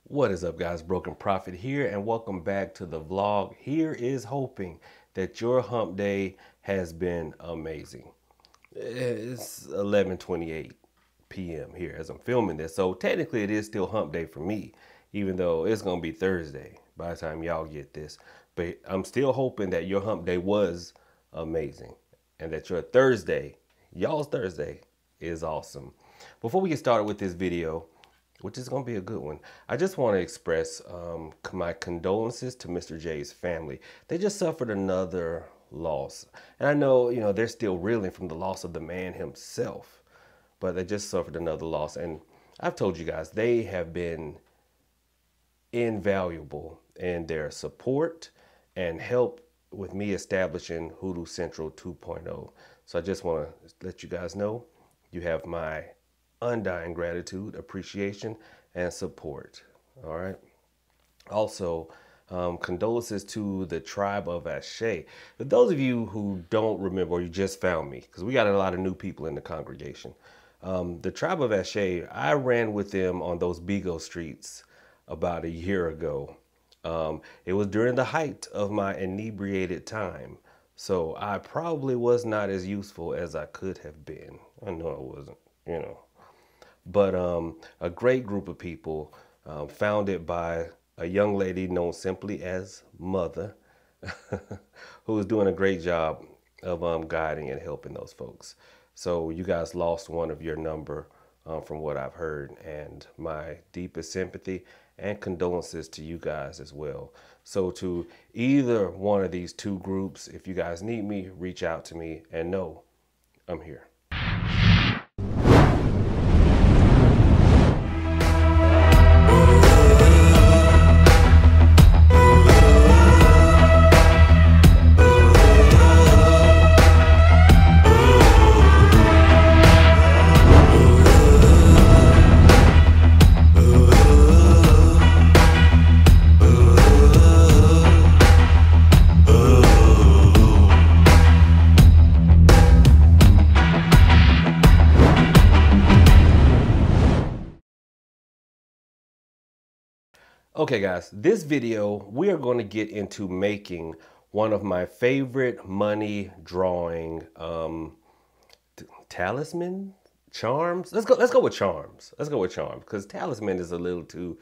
What is up, guys? Broken Prophet here, and welcome back to the vlog. Here is hoping that your hump day has been amazing. It's 11:28 p.m. here as I'm filming this, so technically it is still hump day for me, even though it's gonna be Thursday by the time y'all get this. But I'm still hoping that your hump day was amazing and that your Thursday, y'all's Thursday, is awesome. Before we get started with this video, which is going to be a good one, I just want to express my condolences to Mr. J's family. They just suffered another loss. And I know, they're still reeling from the loss of the man himself, but they just suffered another loss. And I've told you guys, they have been invaluable in their support and help with me establishing Hoodoo Central 2.0. So I just want to let you guys know you have my undying gratitude, appreciation, and support. All right. Also, condolences to the tribe of Ashe. For those of you who don't remember, or you just found me, because we got a lot of new people in the congregation. The tribe of Ashe, I ran with them on those Bigo streets about a year ago. It was during the height of my inebriated time. So I probably was not as useful as I could have been. I know I wasn't, But a great group of people, founded by a young lady known simply as Mother, who is doing a great job of guiding and helping those folks. So you guys lost one of your number from what I've heard, and my deepest sympathy and condolences to you guys as well. So to either one of these two groups, if you guys need me, reach out to me and know I'm here. Okay guys, this video, we are going to get into making one of my favorite money drawing talisman charms. Let's go with charms. Let's go with charms, because talisman is a little too,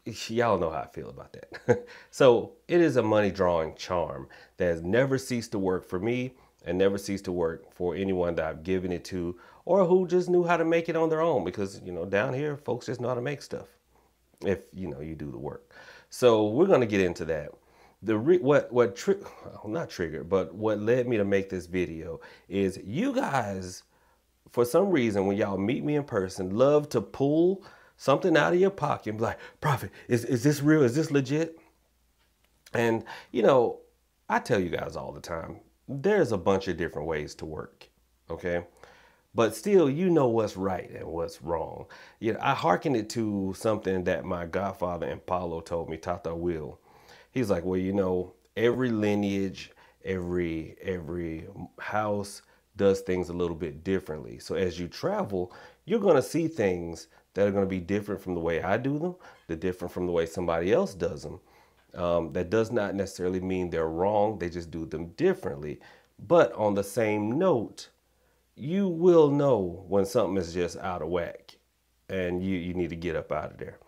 y'all know how I feel about that. So it is a money drawing charm that has never ceased to work for me and never ceased to work for anyone that I've given it to or who just knew how to make it on their own, because down here folks just know how to make stuff if you do the work. So we're going to get into that. Not triggered, but what led me to make this video is you guys, for some reason, when y'all meet me in person, love to pull something out of your pocket and be like, Prophet, is this real? Is this legit? And I tell you guys all the time, there's a bunch of different ways to work. Okay. But still, you know what's right and what's wrong. I hearken it to something that my godfather and Paulo told me, tatalou. He's like, well, every lineage, every house does things a little bit differently. So as you travel, you're going to see things that are going to be different from the way I do them, different from the way somebody else does them. That does not necessarily mean they're wrong. They just do them differently. But on the same note, you will know when something is just out of whack and you need to get up out of there.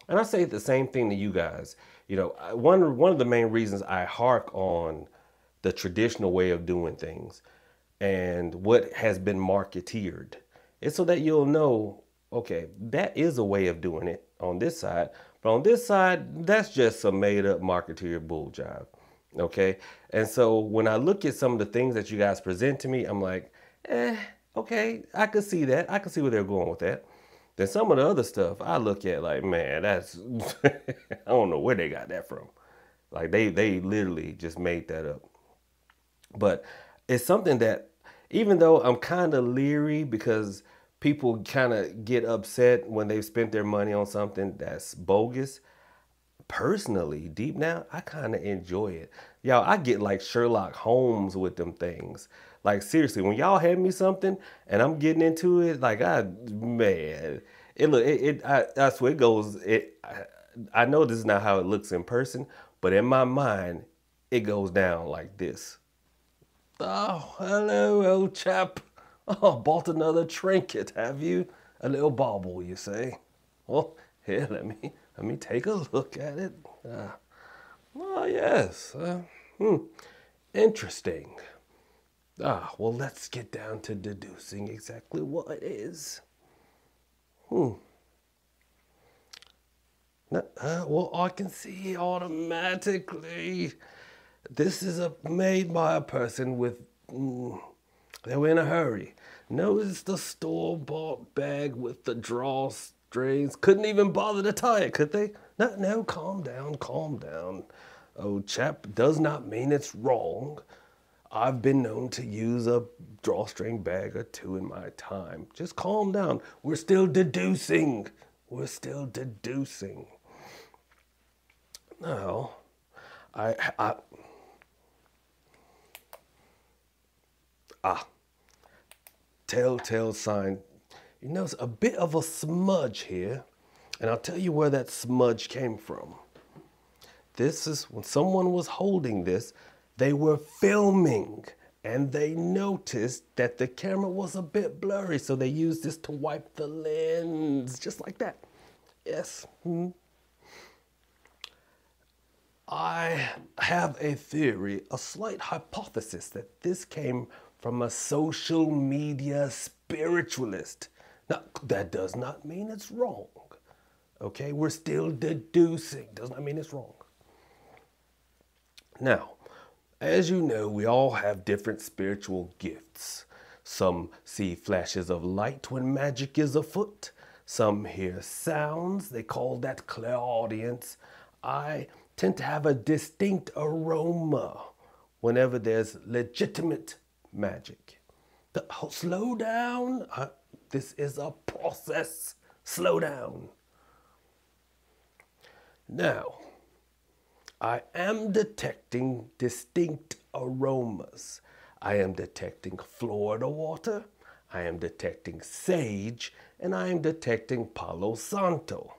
And I say the same thing to you guys. One of the main reasons I hark on the traditional way of doing things and what has been marketeered is so that you'll know, okay, that is a way of doing it on this side, but on this side, that's just some made up marketeer bull jive. Okay. And so when I look at some of the things that you guys present to me, I'm like, okay, I could see that. I could see where they're going with that. Then some of the other stuff I look at like, man, that's, I don't know where they got that from. Like they literally just made that up. But it's something that, even though I'm kind of leery because people kind of get upset when they've spent their money on something that's bogus, personally, deep down, I kind of enjoy it. Y'all, I get like Sherlock Holmes with them things. Like seriously, when y'all hand me something and I'm getting into it, like man, I swear it goes, I know this is not how it looks in person, but in my mind, it goes down like this. Oh, hello, old chap. Oh, bought another trinket, have you? A little bauble, you say? Well, here, let me take a look at it. Oh, yes. Interesting. Well, let's get down to deducing exactly what it is. Well, I can see automatically. This is made by a person with. They were in a hurry. Notice the store-bought bag with the drawstrings. Couldn't even bother to tie it, could they? No, calm down, calm down. Old chap, does not mean it's wrong. I've been known to use a drawstring bag or two in my time. Just calm down. We're still deducing. We're still deducing. Now, I telltale sign. You notice a bit of a smudge here, and I'll tell you where that smudge came from. This is when someone was holding this, they were filming, and they noticed that the camera was a bit blurry, so they used this to wipe the lens, just like that. Yes. I have a theory, a slight hypothesis that this came from a social media spiritualist. Now, that does not mean it's wrong. Okay, we're still deducing. Does not mean it's wrong. Now, as you know, we all have different spiritual gifts. Some see flashes of light when magic is afoot. Some hear sounds. They call that clairaudience. I tend to have a distinct aroma whenever there's legitimate magic. Slow down. This is a process. Slow down. Now, I am detecting distinct aromas. I am detecting Florida water, I am detecting sage, and I am detecting Palo Santo.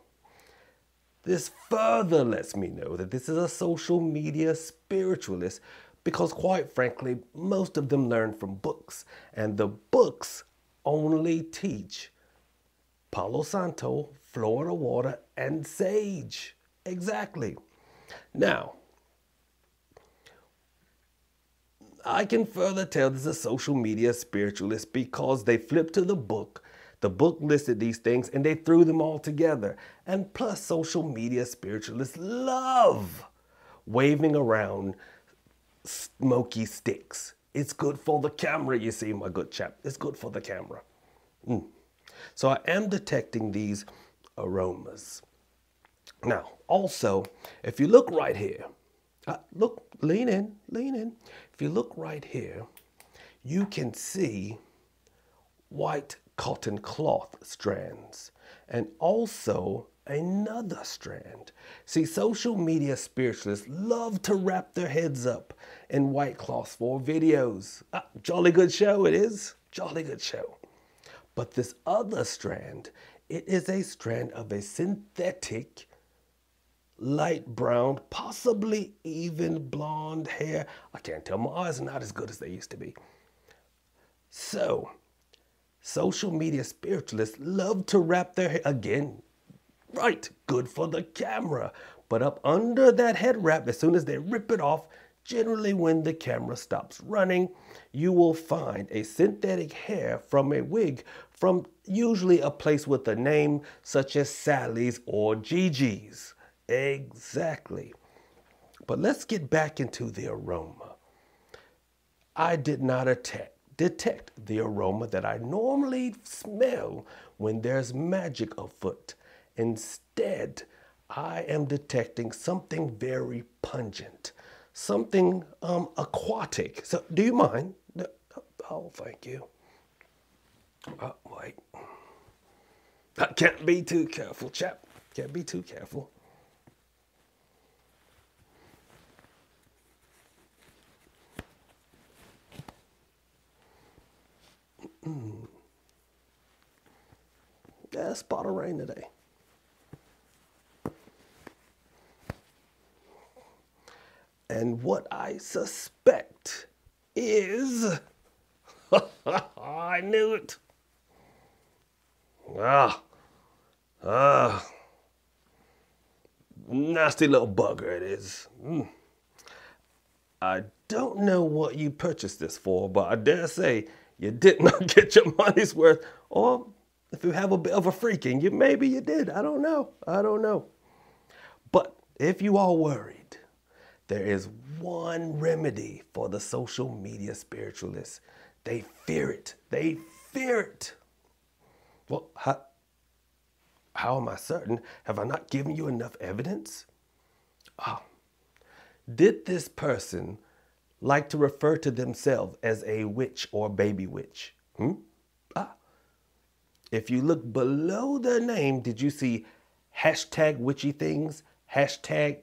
This further lets me know that this is a social media spiritualist because, quite frankly, most of them learn from books, and the books only teach Palo Santo, Florida water, and sage. Exactly. Now, I can further tell this is a social media spiritualist because they flipped to the book. The book listed these things and they threw them all together. And plus, social media spiritualists love waving around smoky sticks. It's good for the camera, you see, my good chap. It's good for the camera. So I am detecting these aromas. Now, also, if you look right here, look, lean in, lean in. If you look right here, you can see white cotton cloth strands and also another strand. See, social media spiritualists love to wrap their heads up in white cloth for videos. Jolly good show it is, jolly good show. But this other strand, it is a strand of a synthetic light brown, possibly even blonde hair. I can't tell, my eyes are not as good as they used to be. So, social media spiritualists love to wrap their hair, again, right, good for the camera. But up under that head wrap, as soon as they rip it off, generally when the camera stops running, you will find a synthetic hair from a wig from usually a place with a name such as Sally's or Gigi's. Exactly. But let's get back into the aroma. I did not detect the aroma that I normally smell when there's magic afoot. Instead, I am detecting something very pungent, something aquatic. So, do you mind? Oh, thank you. Wait. I can't be too careful, chap. Can't be too careful. Yeah, a spot of rain today. And what I suspect is, I knew it. Ah, nasty little bugger it is. I don't know what you purchased this for, but I dare say you did not get your money's worth. Or if you have a bit of a freaking, maybe you did. I don't know. I don't know. But if you are worried, there is one remedy for the social media spiritualists. They fear it. They fear it. Well, how am I certain? Have I not given you enough evidence? Oh, did this person like to refer to themselves as a witch or baby witch? If you look below their name, did you see hashtag witchy things, hashtag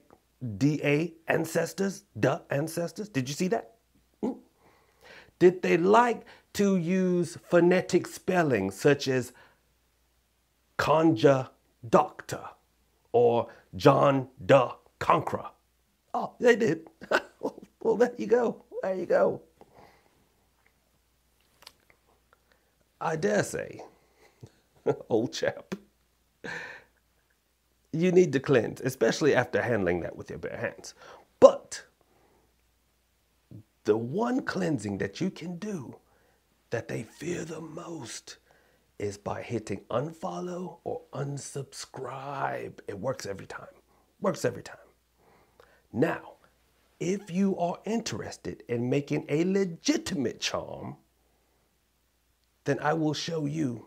DA ancestors, duh ancestors? Did you see that? Did they like to use phonetic spelling such as Conjure Doctor or John the Conqueror? Oh, they did. Well, there you go. There you go. I dare say, old chap, you need to cleanse, especially after handling that with your bare hands. But the one cleansing that you can do that they fear the most is by hitting unfollow or unsubscribe. It works every time. Works every time. Now, if you are interested in making a legitimate charm, then I will show you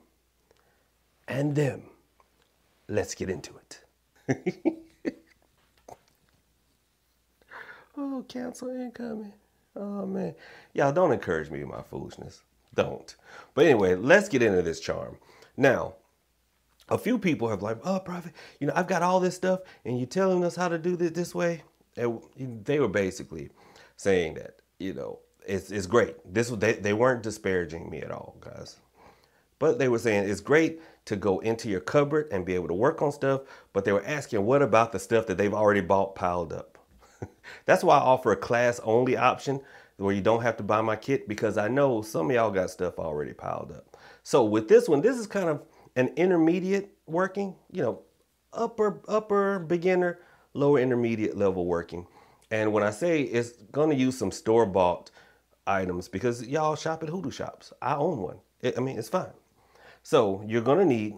and them. Let's get into it. Oh, cancel incoming. Oh, man. Y'all don't encourage me with my foolishness. Don't. But anyway, let's get into this charm. Now, a few people have like, oh, Prophet, I've got all this stuff and you're telling us how to do this way. And they were basically saying that, it's great. They weren't disparaging me at all, guys. But they were saying it's great to go into your cupboard and be able to work on stuff. But they were asking, what about the stuff that they've already bought piled up? That's why I offer a class only option where you don't have to buy my kit, because I know some of y'all got stuff already piled up. So with this one, this is kind of an intermediate working, upper beginner, lower intermediate level working. And when I say it's going to use some store-bought items, because y'all shop at Hoodoo shops. I own one. It's fine. So you're going to need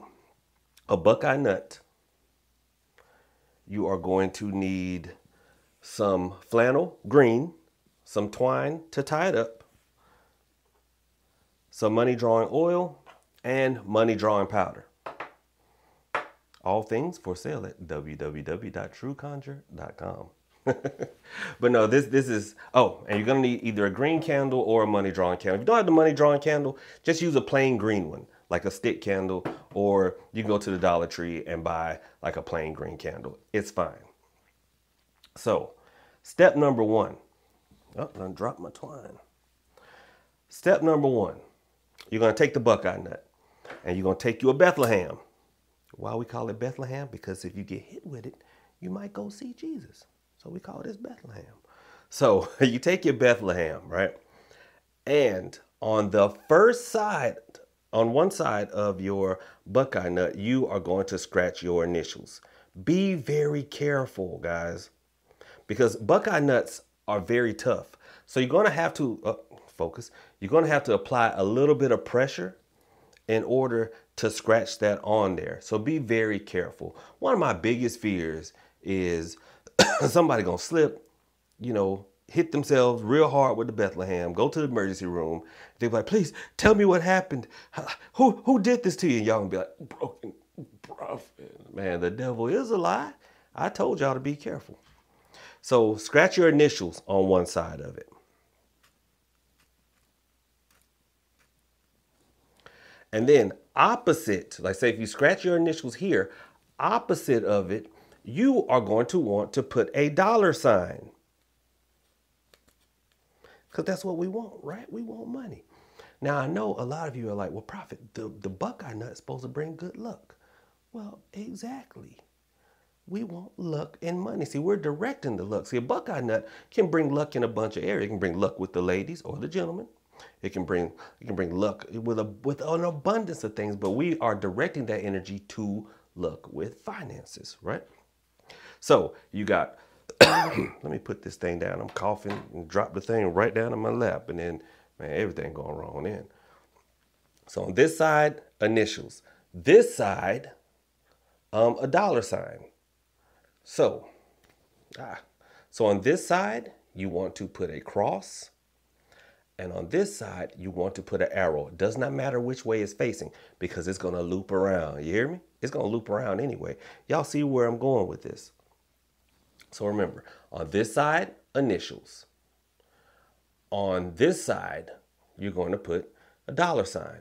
a buckeye nut. You are going to need some flannel green, some twine to tie it up, some money drawing oil, and money drawing powder. All things for sale at www.trueconjure.com. But no, this is, and you're going to need either a green candle or a money drawing candle. If you don't have the money drawing candle, just use a plain green one, like a stick candle, or you can go to the Dollar Tree and buy like a plain green candle. It's fine. So, step number one. Oh, I dropped my twine. Step number one, you're going to take the buckeye nut and you're going to take you a Bethlehem. Why we call it Bethlehem? Because if you get hit with it, you might go see Jesus. So we call this Bethlehem. So you take your Bethlehem, right? And on the first side, on one side of your buckeye nut, you are going to scratch your initials. Be very careful, guys, because buckeye nuts are very tough. So you're going to have to, focus, you're going to have to apply a little bit of pressure in order to scratch that on there. So be very careful. One of my biggest fears is somebody gonna slip, hit themselves real hard with the Bethlehem, go to the emergency room. They're like, please tell me what happened. Who did this to you? And y'all gonna be like, broken prophet. Man, the devil is a lie. I told y'all to be careful. So scratch your initials on one side of it. And then opposite, like say if you scratch your initials here, opposite of it, you are going to want to put a $sign. Because that's what we want, right? We want money. Now, I know a lot of you are like, well, Prophet, the buckeye nut is supposed to bring good luck. Well, exactly. We want luck and money. See, we're directing the luck. See, a buckeye nut can bring luck in a bunch of areas. It can bring luck with the ladies or the gentlemen. It can bring luck with an abundance of things, but we are directing that energy to luck with finances, right? So you got, let me put this thing down. I'm coughing and drop the thing right down in my lap, and then, man, everything going wrong then. So on this side, initials. This side, a dollar sign. So on this side, you want to put a cross. And on this side, you want to put an arrow. It does not matter which way it's facing because it's going to loop around. You hear me? It's going to loop around anyway. Y'all see where I'm going with this. So remember, on this side, initials. On this side, you're going to put a dollar sign.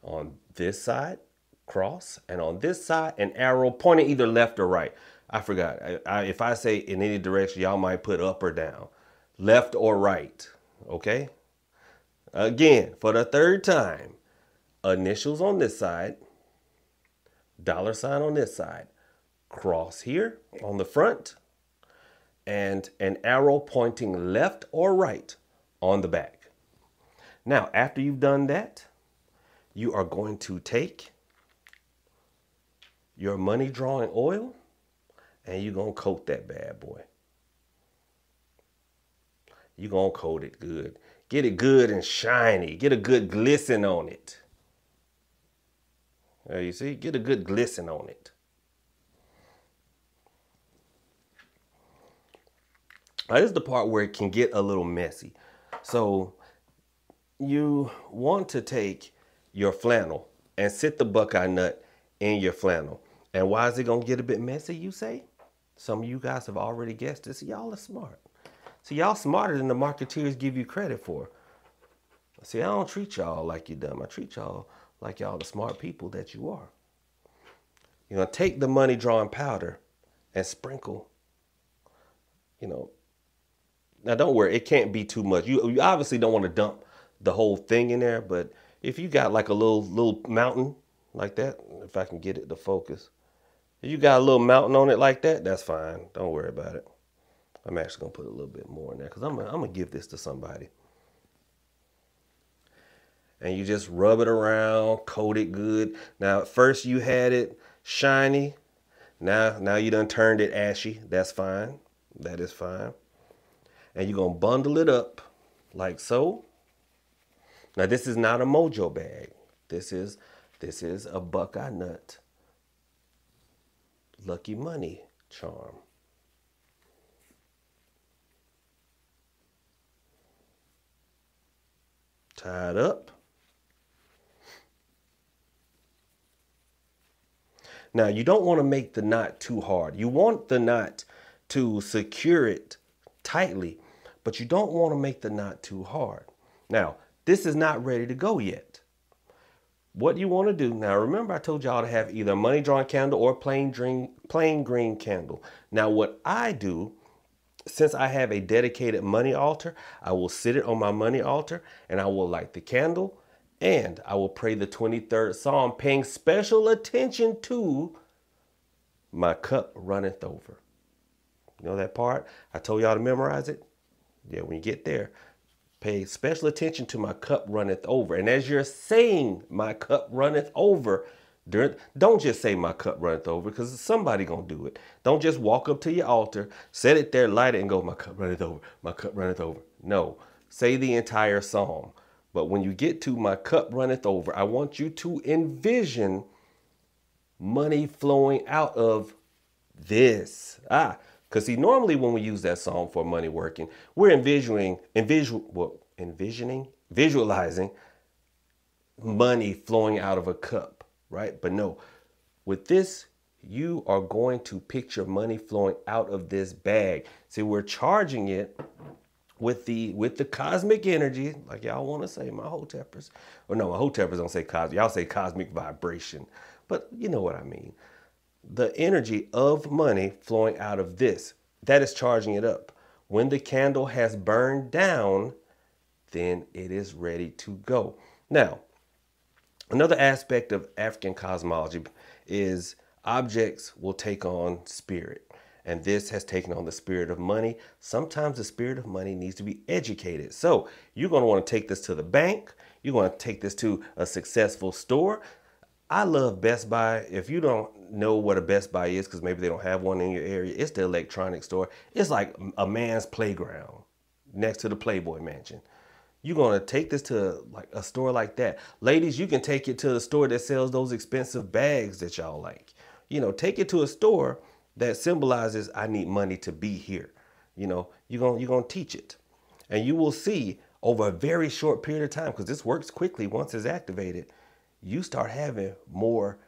On this side, cross. And on this side, an arrow pointing either left or right. I forgot. If I say in any direction, y'all might put up or down. Left or right. Okay? Again, for the third time, initials on this side, dollar sign on this side, cross here on the front, and an arrow pointing left or right on the back. Now, after you've done that, you are going to take your money drawing oil and you're going to coat that bad boy. You're going to coat it good. Get it good and shiny. Get a good glisten on it. There you see, get a good glisten on it. Now, this is the part where it can get a little messy. So you want to take your flannel and sit the buckeye nut in your flannel. And why is it going to get a bit messy, you say? Some of you guys have already guessed this. Y'all are smart. See, y'all smarter than the marketeers give you credit for. See, I don't treat y'all like you're dumb. I treat y'all like y'all the smart people that you are. You know, take the money drawing powder and sprinkle, you know. Now, don't worry. It can't be too much. You obviously don't want to dump the whole thing in there. But if you got like a little mountain like that, if I can get it to focus. If you got a little mountain on it like that, that's fine. Don't worry about it. I'm actually going to put a little bit more in there because I'm going to give this to somebody. And you just rub it around, coat it good. Now, at first you had it shiny. Now you done turned it ashy. That's fine. That is fine. And you're going to bundle it up like so. Now, this is not a mojo bag. This is a buckeye nut lucky money charm. Tied up. Now, you don't want to make the knot too hard. You want the knot to secure it tightly, but you don't want to make the knot too hard. Now, this is not ready to go yet. What you want to do, now remember I told y'all to have either a money drawing candle or plain green candle. Now what I do, since I have a dedicated money altar, I will sit it on my money altar and I will light the candle and I will pray the 23rd Psalm, paying special attention to my cup runneth over. You know that part? I told y'all to memorize it. Yeah, when you get there, pay special attention to my cup runneth over. And as you're saying my cup runneth over, don't just say my cup runneth over because somebody gonna do it. Don't just walk up to your altar, set it there, light it, and go, my cup runneth over, my cup runneth over. No, say the entire psalm. But when you get to my cup runneth over, I want you to envision money flowing out of this. Because see, normally when we use that psalm for money working, we're visualizing money flowing out of a cup, right? But no, with this, you are going to picture money flowing out of this bag. See, we're charging it with the cosmic energy, like y'all want to say, my hoteppers. Or no, my hoteppers don't say cosmic. Y'all say cosmic vibration. But you know what I mean. The energy of money flowing out of this, that is charging it up. When the candle has burned down, then it is ready to go. Now, another aspect of African cosmology is Objects will take on spirit. And this has taken on the spirit of money. Sometimes the spirit of money needs to be educated. So you're going to want to take this to the bank. You're going to take this to a successful store. I love Best Buy. If you don't know what a Best Buy is, because maybe they don't have one in your area, it's the electronics store. It's like a man's playground next to the Playboy Mansion. You're going to take this to like a store like that. Ladies, you can take it to the store that sells those expensive bags that y'all like. You know, take it to a store that symbolizes I need money to be here. You know, you're going to teach it. And you will see over a very short period of time, because this works quickly once it's activated, you start having more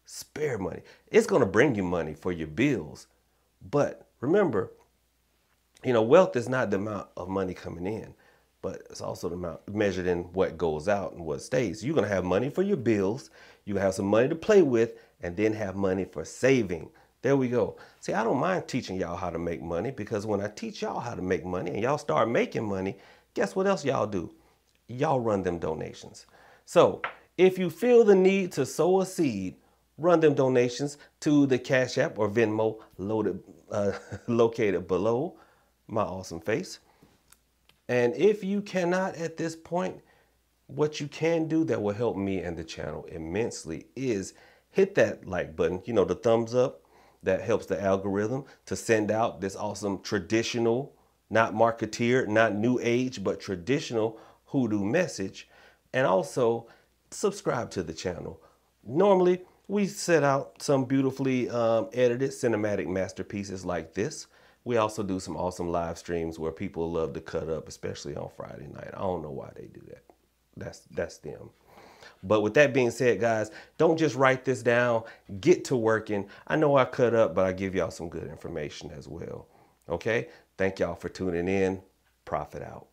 spare money. It's going to bring you money for your bills. But remember, you know, wealth is not the amount of money coming in, but it's also the amount measured in what goes out and what stays. You're going to have money for your bills. You have some money to play with, and then have money for saving. There we go. See, I don't mind teaching y'all how to make money, because when I teach y'all how to make money and y'all start making money, guess what else y'all do? Y'all run them donations. So if you feel the need to sow a seed, run them donations to the Cashapp or Venmo located below my awesome face. And if you cannot at this point, what you can do that will help me and the channel immensely is hit that like button, you know, the thumbs up. That helps the algorithm to send out this awesome traditional, not marketeer, not new age, but traditional hoodoo message. And also subscribe to the channel. Normally, we set out some beautifully edited cinematic masterpieces like this. We also do some awesome live streams where people love to cut up, especially on Friday night. I don't know why they do that. That's them. But with that being said, guys, don't just write this down. Get to working. I know I cut up, but I give y'all some good information as well. Okay? Thank y'all for tuning in. Profit out.